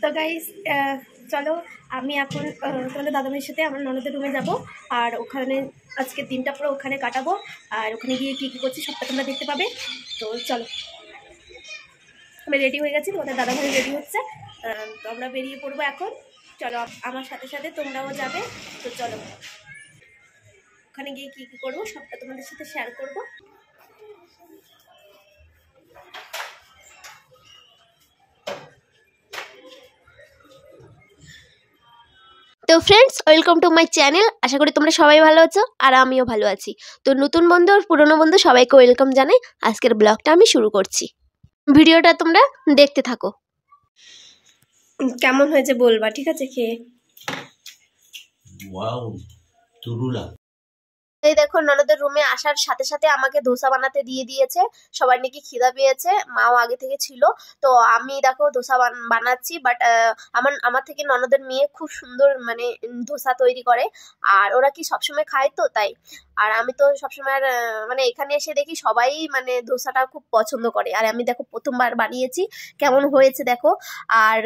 তো গাইস চলো আমি এখন তোমাদের দাদাভাইয়ের সাথে আমার ননদের রুমে যাব আর ওখানে আজকে দিনটা পুরো ওখানে কাটাবো আর ওখানে গিয়ে কী কী করছি সবটা তোমরা দেখতে পাবে। তো চলো আমি রেডি হয়ে গেছি, তোমাদের দাদাভাই রেডি হচ্ছে, তো আমরা বেরিয়ে পড়বো এখন। চলো আমার সাথে সাথে তোমরাও যাবে। তো চলো ওখানে গিয়ে কী কী করবো সবটা তোমাদের সাথে শেয়ার করবো। তো friends, welcome to my channel. আশা করি তোমরা সবাই ভালো আছো আর আমিও ভালো আছি। তো নতুন বন্ধু আর পুরনো বন্ধু সবাইকে ওয়েলকাম জানাই। আজকের ব্লগটা আমি শুরু করছি, ভিডিওটা তোমরা দেখতে থাকো। কেমন হয়েছে বলবা, ঠিক আছে? খেয়ে ওয়াও তুরুলা। এই দেখো ননদের রুমে আসার সাথে সাথে আমাকে ধোসা বানাতে দিয়ে দিয়েছে। সবার নাকি খিদা পেয়েছে, মাও আগে থেকে ছিল। তো আমি দেখো ধোসা বানাচ্ছি, বাট আমার থেকে ননদের মেয়ে খুব সুন্দর মানে ধোসা তৈরি করে। আর ওরা কি সবসময় খায় তো তাই। আর আমি তো সবসময় মানে এখানে এসে দেখি সবাই মানে ধোসাটা খুব পছন্দ করে। আর আমি দেখো প্রথমবার বানিয়েছি, কেমন হয়েছে দেখো। আর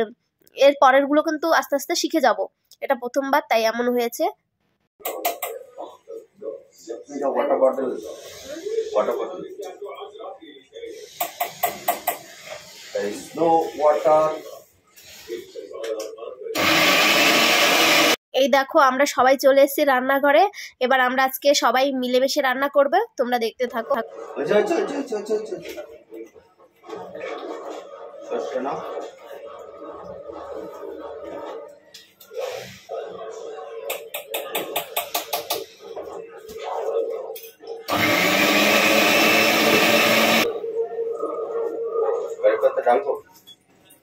এর পরের গুলো কিন্তু আস্তে আস্তে শিখে যাব, এটা প্রথমবার তাই এমন হয়েছে। water bottle. There is no water. এই দেখো আমরা সবাই চলে এসেছি রান্নাঘরে। এবার আমরা আজকে সবাই মিলেমিশে রান্না করবে, তোমরা দেখতে থাকো।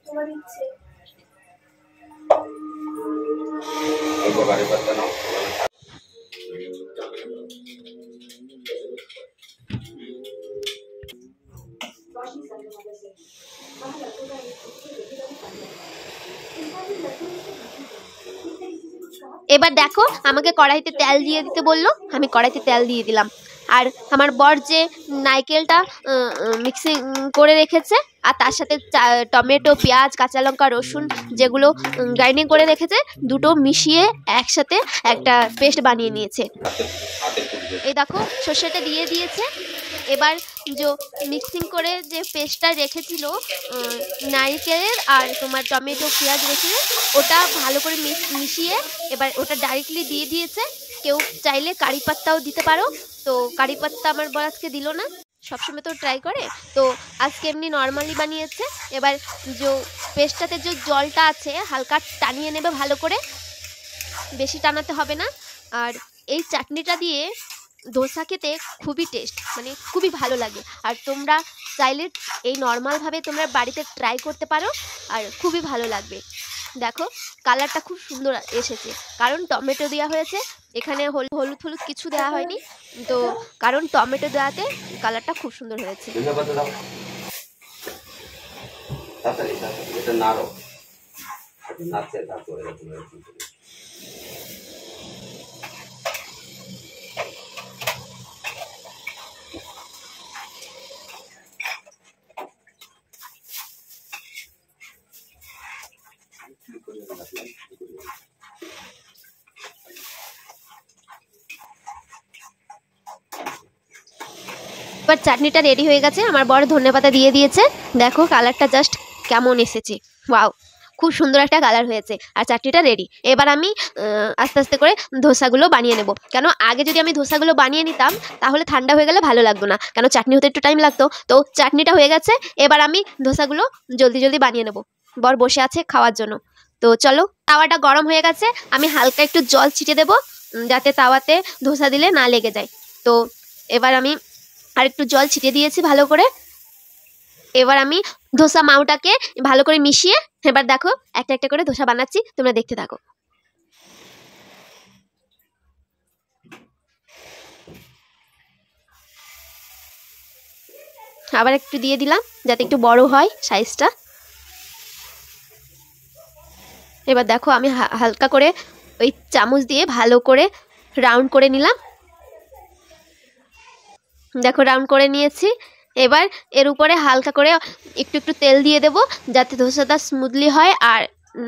তোমার ইচ্ছে। এবার দেখো আমাকে কড়াইতে তেল দিয়ে দিতে বললো, আমি কড়াইতে তেল দিয়ে দিলাম। আর আমার বর যে নারকেলটা মিক্সিং করে রেখেছে আর তার সাথে টমেটো, পেঁয়াজ, কাঁচা লঙ্কা, রসুন যেগুলো গ্রাইন্ডিং করে রেখেছে দুটো মিশিয়ে একসাথে একটা পেস্ট বানিয়ে নিয়েছে। এই দেখো সর্ষেটা দিয়ে দিয়েছে। এবার যে মিক্সিং করে যে পেস্টটা রেখেছিল নারকেলের আর তোমার টমেটো, পেঁয়াজ, রসুন, ওটা ভালো করে মিশিয়ে এবার ওটা ডাইরেক্টলি দিয়ে দিয়েছে। কেউ চাইলে কারি পাত্তাও দিতে পারো। তো কারি পাত্তা আমার বর আজকে দিল না, সবসময় তো ট্রাই করে, তো আজকে এমনি নর্মালি বানিয়েছে। এবার যে পেস্টটাতে যে জলটা আছে হালকা টানিয়ে নেবে ভালো করে, বেশি টানাতে হবে না। আর এই চাটনিটা দিয়ে ধোসা খেতে খুবই টেস্ট, মানে খুবই ভালো লাগে। আর তোমরা চাইলে এই নর্মালভাবে তোমরা বাড়িতে ট্রাই করতে পারো আর খুবই ভালো লাগবে। দেখো কালারটা খুব সুন্দর এসেছে, কারণ টমেটো দেওয়া হয়েছে। এখানে হলুদ হলুদ কিছু দেওয়া হয়নি, তো কারণ টমেটো দেওয়াতে কালারটা খুব সুন্দর হয়েছে। এবার চাটনিটা রেডি হয়ে গেছে, আমার বড় ধনেপাতা দিয়ে দিয়েছে। দেখো কালারটা জাস্ট কেমন এসেছে, ওয়াও খুব সুন্দর একটা কালার হয়েছে। আর চাটনিটা রেডি। এবার আমি আস্তে আস্তে করে ধোসাগুলো বানিয়ে নেব, কেন আগে যদি আমি ধোসাগুলো বানিয়ে নিতাম তাহলে ঠান্ডা হয়ে গেলে ভালো লাগতো না, কেন চাটনি হতে একটু টাইম লাগতো। তো চাটনিটা হয়ে গেছে, এবার আমি ধোসাগুলো জলদি জলদি বানিয়ে নেব। বর বসে আছে খাওয়ার জন্য। তো চলো, তাওয়াটা গরম হয়ে গেছে, আমি হালকা একটু জল ছিটে দেবো যাতে তাওয়াতে ধোসা দিলে না লেগে যায়। তো এবার আমি আর একটু জল ছিটিয়ে দিয়েছি ভালো করে। এবার আমি ধোসা মাউটাকে ভালো করে মিশিয়ে এবার দেখো একটা একটা করে ধোসা বানাচ্ছি, তোমরা দেখতে থাকো। আবার একটু দিয়ে দিলাম যাতে একটু বড় হয় সাইজটা। এবার দেখো আমি হালকা করে ওই চামচ দিয়ে ভালো করে রাউন্ড করে নিলাম। দেখো রাউন্ড করে নিয়েছি। এবার এর উপরে হালকা করে একটু একটু তেল দিয়ে দেব যাতে ধোসাটা স্মুথলি হয় আর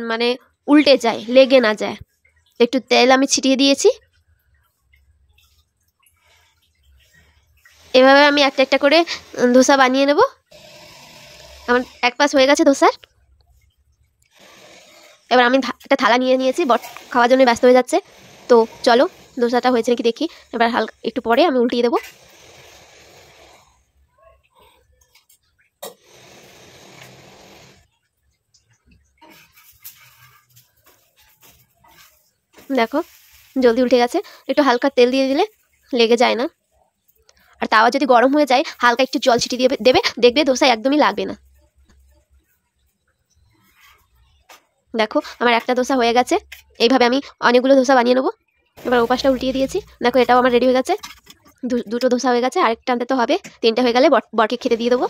মানে উল্টে যায়, লেগে না যায়। একটু তেল আমি ছিটিয়ে দিয়েছি। এভাবে আমি একটা একটা করে ধোসা বানিয়ে নেব। আমার এক পাশ হয়ে গেছে ধোসার। এবার আমি একটা থালা নিয়ে নিয়েছি, বট খাওয়ার জন্য ব্যস্ত হয়ে যাচ্ছে। তো চলো ধোসাটা হয়েছে নাকি দেখি। এবার হালকা একটু পরে আমি উল্টিয়ে দেবো। দেখো জলদি উল্টে গেছে। একটু হালকা তেল দিয়ে দিলে লেগে যায় না। আর তাওয়া যদি গরম হয়ে যায় হালকা একটু জল ছিটিয়ে দেবে, দেখবে ধোসা একদমই লাগবে না। দেখো আমার একটা ধোসা হয়ে গেছে। এইভাবে আমি অনেকগুলো ধোসা বানিয়ে নেবো। এবার ওপাশটা উল্টিয়ে দিয়েছি। দেখো এটাও আমার রেডি হয়ে গেছে। দুটো ধোসা হয়ে গেছে, আরেকটা আনতে তো হবে। 3টে হয়ে গেলে বরকে খেতে দিয়ে দেবো।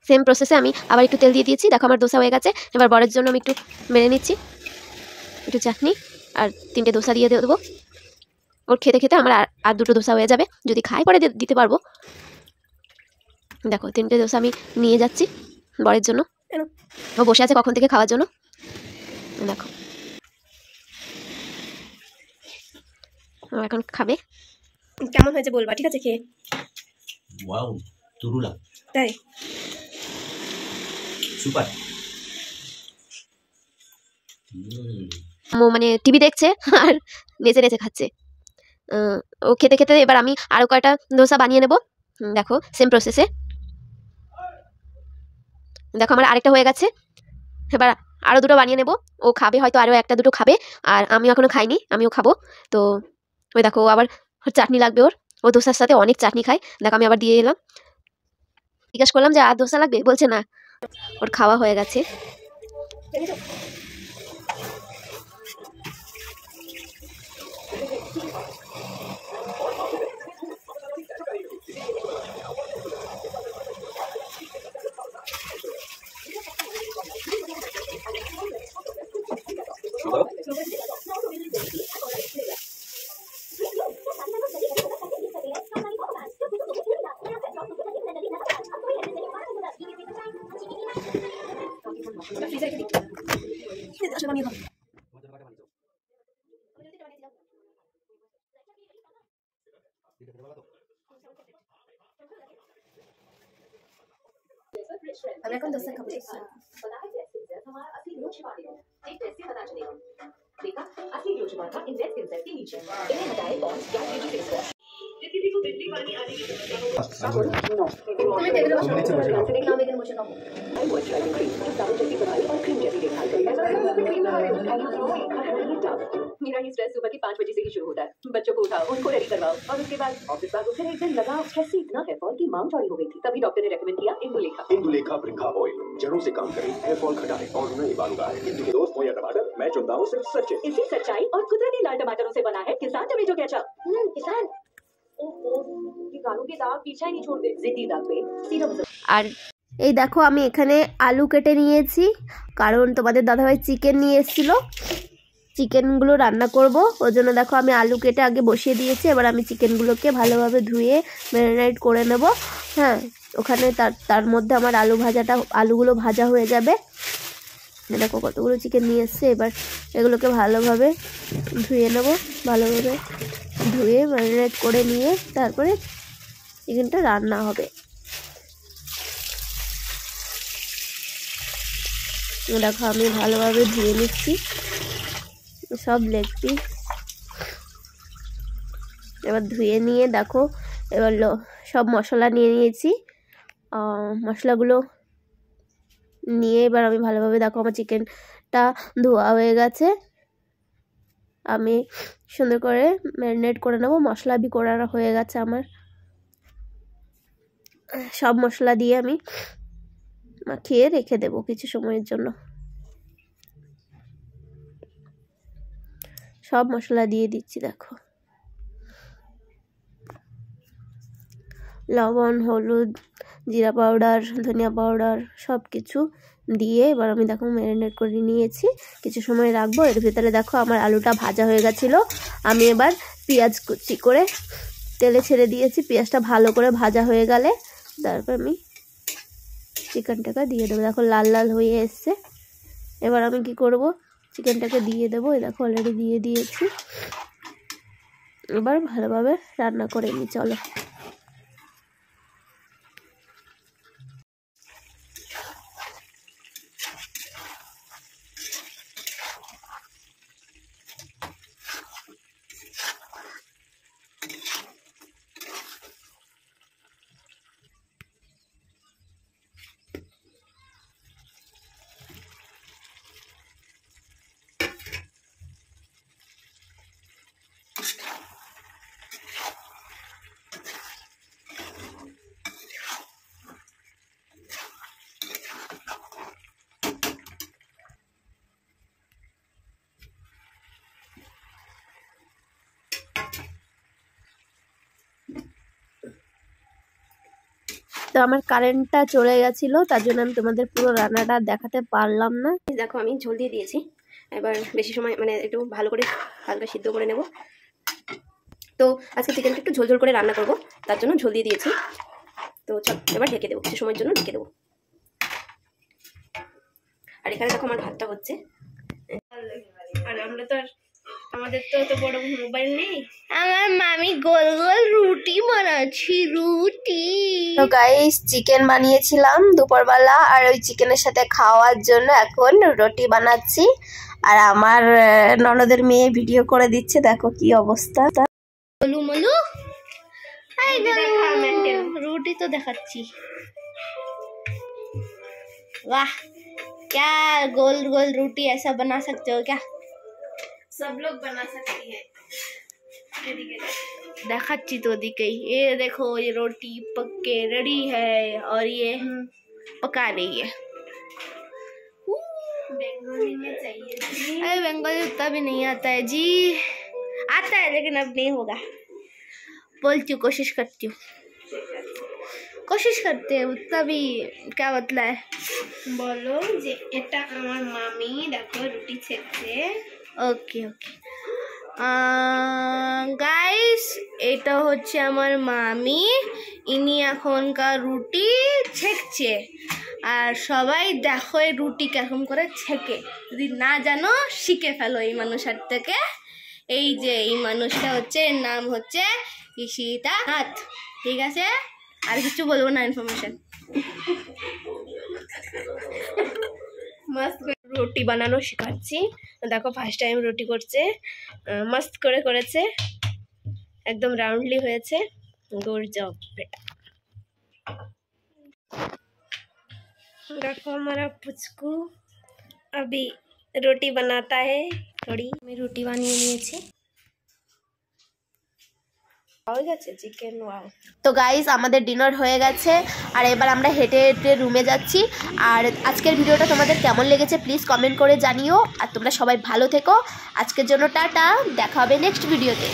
সেম প্রসেসে আমি আবার একটু তেল দিয়ে দিয়েছি। দেখো আমার ধোসা হয়ে গেছে। এবার বরের জন্য আমি একটু মেরে নিচ্ছি, একটু চাটনি আর 3টে ধোসা দিয়ে দেবো। ওর খেতে খেতে আমার আর 2টো ধোসা হয়ে যাবে। যদি খাই পরে দিতে পারবো। দেখো 3টে ধোসা আমি নিয়ে যাচ্ছি বরের জন্য। ও বসে আছে কখন থেকে খাওয়ার জন্য। দেখো ও এখন খাবে। কেমন হয়েছে বলবা, ঠিক আছে খেয়ে? ওয়াও, তুরুলা, তাই সুপার। মানে টিভি দেখছে আর নেচে নেচে খাচ্ছে। ও খেতে খেতে এবার আমি আরও কয়টা ধোসা বানিয়ে নেব। দেখো সেম প্রসেসে। দেখো আমার আরেকটা হয়ে গেছে। এবার আরও 2টো বানিয়ে নেব। ও খাবে হয়তো, আরও 1টা 2টো খাবে। আর আমিও এখনও খাইনি, আমিও খাবো। তো ওই দেখো ও আবার চাটনি লাগবে ওর। ও ধোসার সাথে অনেক চাটনি খায়। দেখো আমি আবার দিয়ে এলাম। জিজ্ঞাসা করলাম যে আর ধোসা লাগবে, বলছে না, ওর খাওয়া হয়ে গেছে। আমি এখন দোসা খাবো। मेरा ये स्ट्रेस सुबह की 5 बजे से ही शुरू होता है। बच्चों को उठाओ, उनको रेडी करवाओ और उसके बाद ऑफिस भागो। फिर एक दिन लगा स्ट्रेस से इतना हेयर फॉल की मांग चौड़ी हो गई थी। तभी डॉक्टर ने रेकमेंड किया इंदुलेखा। इंदुलेखा वृंखा ऑयल जड़ों से काम करे, हेयर फॉल घटाए और नए बाल उगाए। इंदु के दोस्त हो या टमाटर, मैं चुनता हूँ सिर्फ सच्चे। इसी सच्चाई और कुदरती लाल टमाटरों से बना है किसान टमेटो केचप। किसान ये गालों के दाग पीछा ही नहीं छोड़ते। जिद्दी दाग पे सीरम। আর এই দেখো আমি এখানে আলু কেটে নিয়েছি, কারণ তোমাদের দাদাভাই চিকেন নিয়ে এসেছিল। চিকেনগুলো রান্না করব, ওর জন্য দেখো আমি আলু কেটে আগে বসিয়ে দিয়েছি। এবার আমি চিকেনগুলোকে ভালোভাবে ধুয়ে ম্যারিনেট করে নেব। হ্যাঁ, ওখানে তার মধ্যে আমার আলুগুলো ভাজা হয়ে যাবে। দেখো কতগুলো চিকেন নিয়ে এসছে। এবার এগুলোকে ভালোভাবে ধুয়ে নেব। ভালোভাবে ধুয়ে ম্যারিনেট করে নিয়ে তারপরে চিকেনটা রান্না হবে। দেখো আমি ভালোভাবে ধুয়ে নিচ্ছি সব লেগ পিস। এবার ধুয়ে নিয়ে দেখো এবার সব মশলা নিয়ে নিয়েছি। মশলাগুলো নিয়ে এবার আমি ভালোভাবে, দেখো আমার চিকেনটা ধোয়া হয়ে গেছে। আমি সুন্দর করে ম্যারিনেট করে নেবো। মশলা করা হয়ে গেছে আমার। সব মশলা দিয়ে আমি মাখিয়ে রেখে দেবো কিছু সময়ের জন্য। সব মশলা দিয়ে দিচ্ছি। দেখো লবণ, হলুদ, জিরা পাউডার, ধনিয়া পাউডার সব কিছু দিয়ে এবার আমি দেখো ম্যারিনেট করে নিয়েছি। কিছু সময় রাখবো। এর ভিতরে দেখো আমার আলুটা ভাজা হয়ে গেছিলো। আমি এবার পেঁয়াজ কুচি করে তেলে ছেড়ে দিয়েছি। পেঁয়াজটা ভালো করে ভাজা হয়ে গেলে তারপর আমি চিকেনটাকে দিয়ে দেবো। দেখো লাল লাল হয়ে এসছে। এবার আমি কি করব, চিকেনটাকে দিয়ে দেবো। এই দেখো অলরেডি দিয়ে দিয়েছি। এবার ভালোভাবে রান্না করে নিই, চলো। তো আমার কারেন্টটা চলে গেছিলো, তার জন্য আমি তোমাদের পুরো রান্নাটা দেখাতে পারলাম না। দেখো আমি ঝোল দিয়ে দিয়েছি। এবার বেশি সময় মানে একটু ভালো করে হালকা সিদ্ধ করে নেব। তো আজকে চিকেনটা একটু ঝোল ঝোল করে রান্না করব, তার জন্য ঝোল দিয়ে দিয়েছি। তো চল এবার ঢেকে দেবো, কিছু সময়ের জন্য ঢেকে দেবো। আর এখানে দেখো আমার ভাতটা হচ্ছে। আর আমরা তো আর আমাদের তো অত বড় মোবাইল নেই। আমার মামি গোল গোল রুটি বানাচ্ছি, রুটি। তো গাইস চিকেন বানিয়েছিলাম দুপুরবেলা, আর ওই চিকেনের সাথে খাওয়ার জন্য এখন রুটি বানাচ্ছি। আর আমার ননদের মেয়ে ভিডিও করে দিচ্ছে, দেখো কি অবস্থা। মলু মলু রুটি তো দেখাচ্ছি। वाह क्या गोल गोल रोटी ऐसा बना सकते हो क्या? सब लोग बना सकती है। देखाচ্ছি तो दिखे ये देखो, ये रोटी पक के रेडी है और ये पका रही है। बंगाली में चाहिए जी। अरे बंगाली उतना भी नहीं आता है जी, आता है लेकिन अब नहीं होगा। बोलती हूँ, कोशिश करती हूँ, कोशिश करते हैं, उतना भी क्या मतलब है। বলো যে এটা আমার মামি, দেখো রুটি ছেঁকছে। ওকে ওকে গাইস, এটা হচ্ছে আমার মামি, ইনি এখনকার রুটি ছেঁকছে। আর সবাই দেখো এই রুটি কেরকম করে ছেঁকে, যদি না জানো শিখে ফেলো এই মানুষের থেকে। এই যে এই মানুষটা হচ্ছে, এর নাম হচ্ছে ঈশিতা নাথ, ঠিক আছে? আর কিছু বলবো না, ইনফরমেশন। মস্ত করে রুটি বানানো শেখাচ্ছি। দেখো ফার্স্ট টাইম রুটি করছে, মস্ত করে করেছে, একদম রাউন্ডলি হয়েছে। गुड जॉब बेटा। देखो हमारा पुचकू अभी रोटी बनाता है थोड़ी। मैं रोटी বানিয়ে নিয়েছি, হয়ে গেছে চিকেন। ওয়াও। তো গাইস আমাদের ডিনার হয়ে গেছে, আর এবার আমরা হেঁটে হেঁটে রুমে যাচ্ছি। আর আজকের ভিডিওটা তোমাদের কেমন লেগেছে প্লিজ কমেন্ট করে জানিও। আর তোমরা সবাই ভালো থেকো। আজকের জন্য টাটা, দেখা হবে নেক্সট ভিডিওতে।